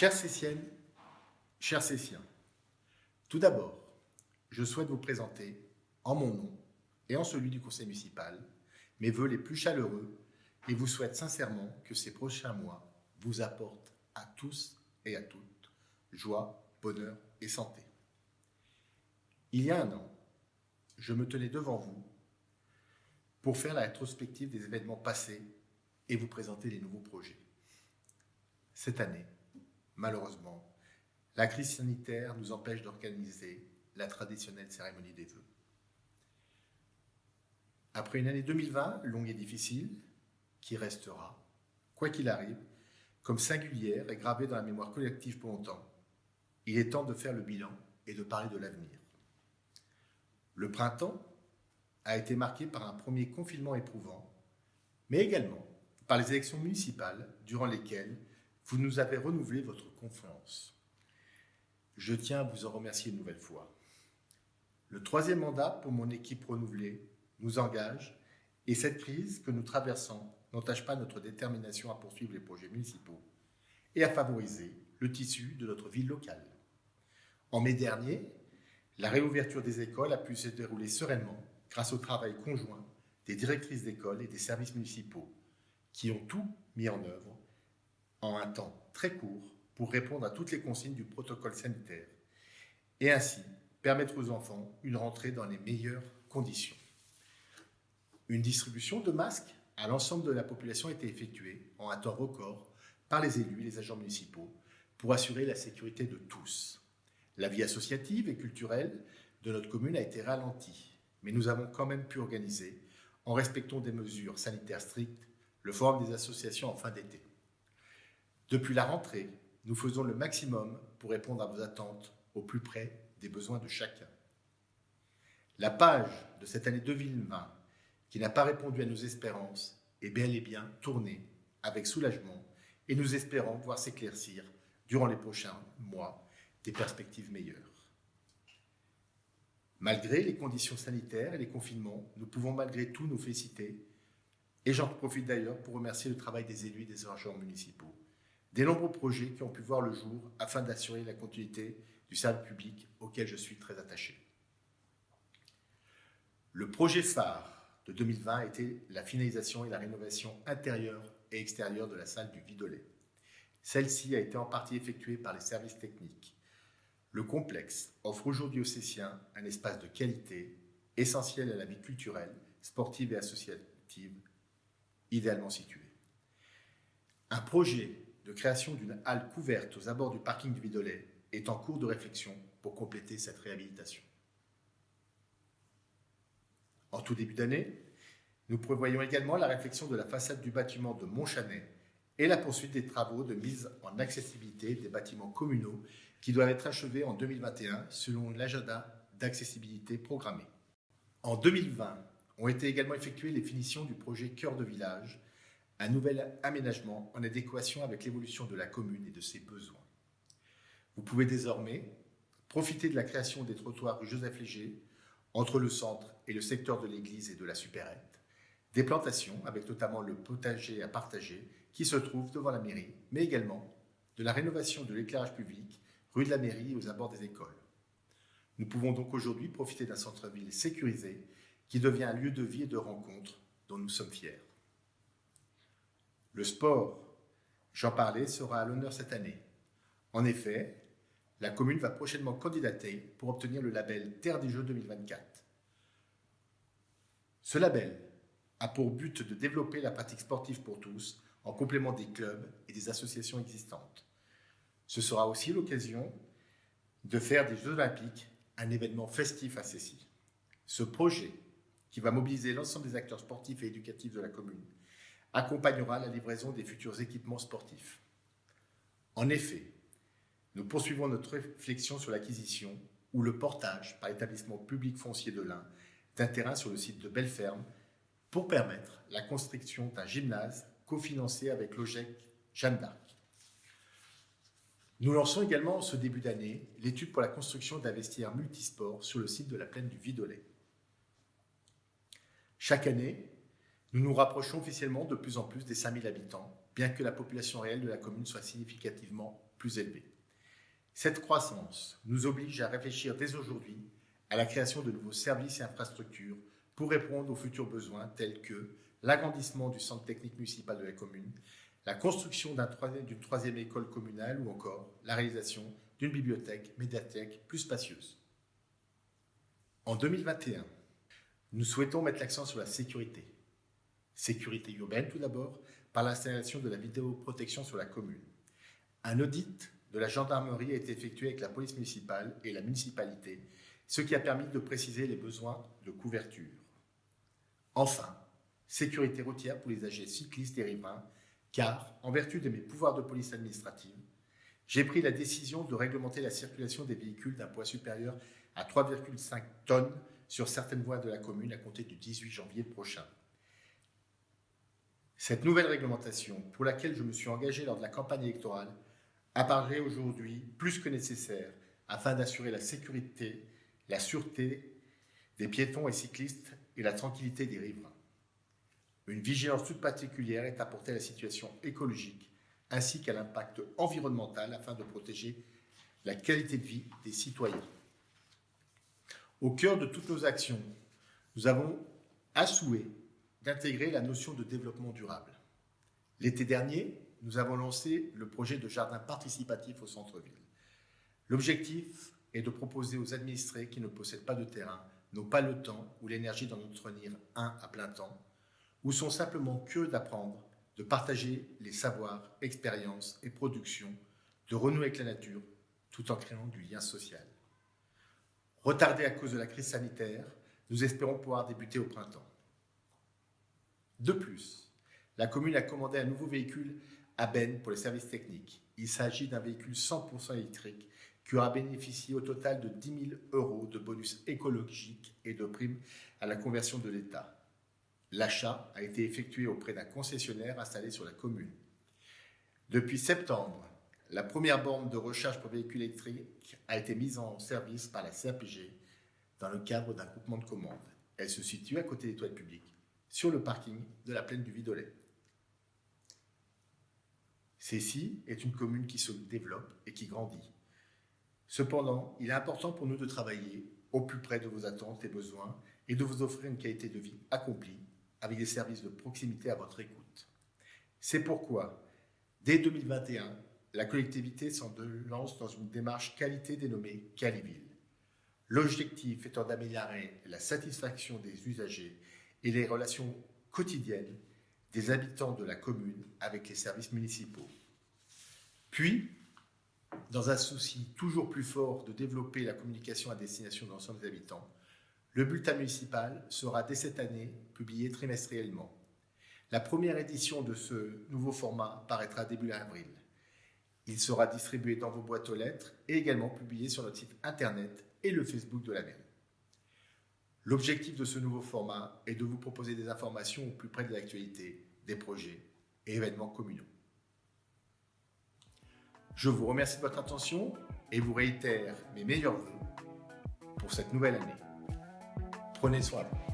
Chères Cétiennes, chers Cétiens, tout d'abord, je souhaite vous présenter, en mon nom et en celui du conseil municipal, mes vœux les plus chaleureux et vous souhaite sincèrement que ces prochains mois vous apportent à tous et à toutes joie, bonheur et santé. Il y a un an, je me tenais devant vous pour faire la rétrospective des événements passés et vous présenter les nouveaux projets. Cette année, malheureusement, la crise sanitaire nous empêche d'organiser la traditionnelle cérémonie des vœux. Après une année 2020 longue et difficile, qui restera, quoi qu'il arrive, comme singulière et gravée dans la mémoire collective pour longtemps, il est temps de faire le bilan et de parler de l'avenir. Le printemps a été marqué par un premier confinement éprouvant, mais également par les élections municipales durant lesquelles vous nous avez renouvelé votre confiance. Je tiens à vous en remercier une nouvelle fois. Le troisième mandat pour mon équipe renouvelée nous engage et cette crise que nous traversons n'entache pas notre détermination à poursuivre les projets municipaux et à favoriser le tissu de notre ville locale. En mai dernier, la réouverture des écoles a pu se dérouler sereinement grâce au travail conjoint des directrices d'école et des services municipaux qui ont tout mis en œuvre en un temps très court pour répondre à toutes les consignes du protocole sanitaire et ainsi permettre aux enfants une rentrée dans les meilleures conditions. Une distribution de masques à l'ensemble de la population a été effectuée en un temps record par les élus et les agents municipaux pour assurer la sécurité de tous. La vie associative et culturelle de notre commune a été ralentie, mais nous avons quand même pu organiser, en respectant des mesures sanitaires strictes, le forum des associations en fin d'été. Depuis la rentrée, nous faisons le maximum pour répondre à vos attentes au plus près des besoins de chacun. La page de cette année 2020, qui n'a pas répondu à nos espérances, est bel et bien tournée avec soulagement et nous espérons voir s'éclaircir durant les prochains mois des perspectives meilleures. Malgré les conditions sanitaires et les confinements, nous pouvons malgré tout nous féliciter et j'en profite d'ailleurs pour remercier le travail des élus et des agents municipaux, des nombreux projets qui ont pu voir le jour afin d'assurer la continuité du service public auquel je suis très attaché. Le projet phare de 2020 a été la finalisation et la rénovation intérieure et extérieure de la salle du Vidolet. Celle-ci a été en partie effectuée par les services techniques. Le complexe offre aujourd'hui aux Cétiens un espace de qualité, essentiel à la vie culturelle, sportive et associative, idéalement situé. Un projet de création d'une halle couverte aux abords du parking du Vidolet est en cours de réflexion pour compléter cette réhabilitation. En tout début d'année, nous prévoyons également la réfection de la façade du bâtiment de Montchanet et la poursuite des travaux de mise en accessibilité des bâtiments communaux qui doivent être achevés en 2021 selon l'agenda d'accessibilité programmé. En 2020, ont été également effectuées les finitions du projet Cœur de village, un nouvel aménagement en adéquation avec l'évolution de la commune et de ses besoins. Vous pouvez désormais profiter de la création des trottoirs rue Joseph Léger entre le centre et le secteur de l'église et de la supérette, des plantations avec notamment le potager à partager qui se trouve devant la mairie, mais également de la rénovation de l'éclairage public rue de la mairie et aux abords des écoles. Nous pouvons donc aujourd'hui profiter d'un centre-ville sécurisé qui devient un lieu de vie et de rencontre dont nous sommes fiers. Le sport, j'en parlais, sera à l'honneur cette année. En effet, la commune va prochainement candidater pour obtenir le label Terre des Jeux 2024. Ce label a pour but de développer la pratique sportive pour tous en complément des clubs et des associations existantes. Ce sera aussi l'occasion de faire des Jeux Olympiques un événement festif à Cécy. Ce projet, qui va mobiliser l'ensemble des acteurs sportifs et éducatifs de la commune, accompagnera la livraison des futurs équipements sportifs. En effet, nous poursuivons notre réflexion sur l'acquisition ou le portage par l'établissement public foncier de l'Ain d'un terrain sur le site de Belleferme pour permettre la construction d'un gymnase cofinancé avec l'OGEC Jeanne d'Arc. Nous lançons également en ce début d'année l'étude pour la construction d'un vestiaire multisport sur le site de la plaine du Vidolet. Chaque année, nous nous rapprochons officiellement de plus en plus des 5000 habitants, bien que la population réelle de la commune soit significativement plus élevée. Cette croissance nous oblige à réfléchir dès aujourd'hui à la création de nouveaux services et infrastructures pour répondre aux futurs besoins tels que l'agrandissement du centre technique municipal de la commune, la construction d'une troisième école communale ou encore la réalisation d'une bibliothèque, médiathèque plus spacieuse. En 2021, nous souhaitons mettre l'accent sur la sécurité. Sécurité urbaine tout d'abord, par l'installation de la vidéoprotection sur la commune. Un audit de la gendarmerie a été effectué avec la police municipale et la municipalité, ce qui a permis de préciser les besoins de couverture. Enfin, sécurité routière pour les agents cyclistes et riverains, car, en vertu de mes pouvoirs de police administrative, j'ai pris la décision de réglementer la circulation des véhicules d'un poids supérieur à 3,5 tonnes sur certaines voies de la commune à compter du 18 janvier prochain. Cette nouvelle réglementation, pour laquelle je me suis engagé lors de la campagne électorale, apparaît aujourd'hui plus que nécessaire afin d'assurer la sécurité, la sûreté des piétons et cyclistes et la tranquillité des riverains. Une vigilance toute particulière est apportée à la situation écologique ainsi qu'à l'impact environnemental afin de protéger la qualité de vie des citoyens. Au cœur de toutes nos actions, nous avons à souhait d'intégrer la notion de développement durable. L'été dernier, nous avons lancé le projet de jardin participatif au centre-ville. L'objectif est de proposer aux administrés qui ne possèdent pas de terrain, n'ont pas le temps ou l'énergie d'en entretenir un à plein temps, ou sont simplement curieux d'apprendre, de partager les savoirs, expériences et productions, de renouer avec la nature, tout en créant du lien social. Retardé à cause de la crise sanitaire, nous espérons pouvoir débuter au printemps. De plus, la commune a commandé un nouveau véhicule à Ben pour les services techniques. Il s'agit d'un véhicule 100% électrique qui aura bénéficié au total de 10 000 € de bonus écologiques et de primes à la conversion de l'État. L'achat a été effectué auprès d'un concessionnaire installé sur la commune. Depuis septembre, la première borne de recharge pour véhicules électriques a été mise en service par la CAPG dans le cadre d'un groupement de commandes. Elle se situe à côté des toilettes publiques, sur le parking de la plaine du Vidolet. Cécy est une commune qui se développe et qui grandit. Cependant, il est important pour nous de travailler au plus près de vos attentes et besoins et de vous offrir une qualité de vie accomplie avec des services de proximité à votre écoute. C'est pourquoi, dès 2021, la collectivité s'en lance dans une démarche qualité dénommée Qualiville. L'objectif étant d'améliorer la satisfaction des usagers et les relations quotidiennes des habitants de la commune avec les services municipaux. Puis, dans un souci toujours plus fort de développer la communication à destination de l'ensemble des habitants, le bulletin municipal sera dès cette année publié trimestriellement. La première édition de ce nouveau format paraîtra début avril. Il sera distribué dans vos boîtes aux lettres et également publié sur notre site internet et le Facebook de la mairie. L'objectif de ce nouveau format est de vous proposer des informations au plus près de l'actualité, des projets et événements communaux. Je vous remercie de votre attention et vous réitère mes meilleurs vœux pour cette nouvelle année. Prenez soin de vous.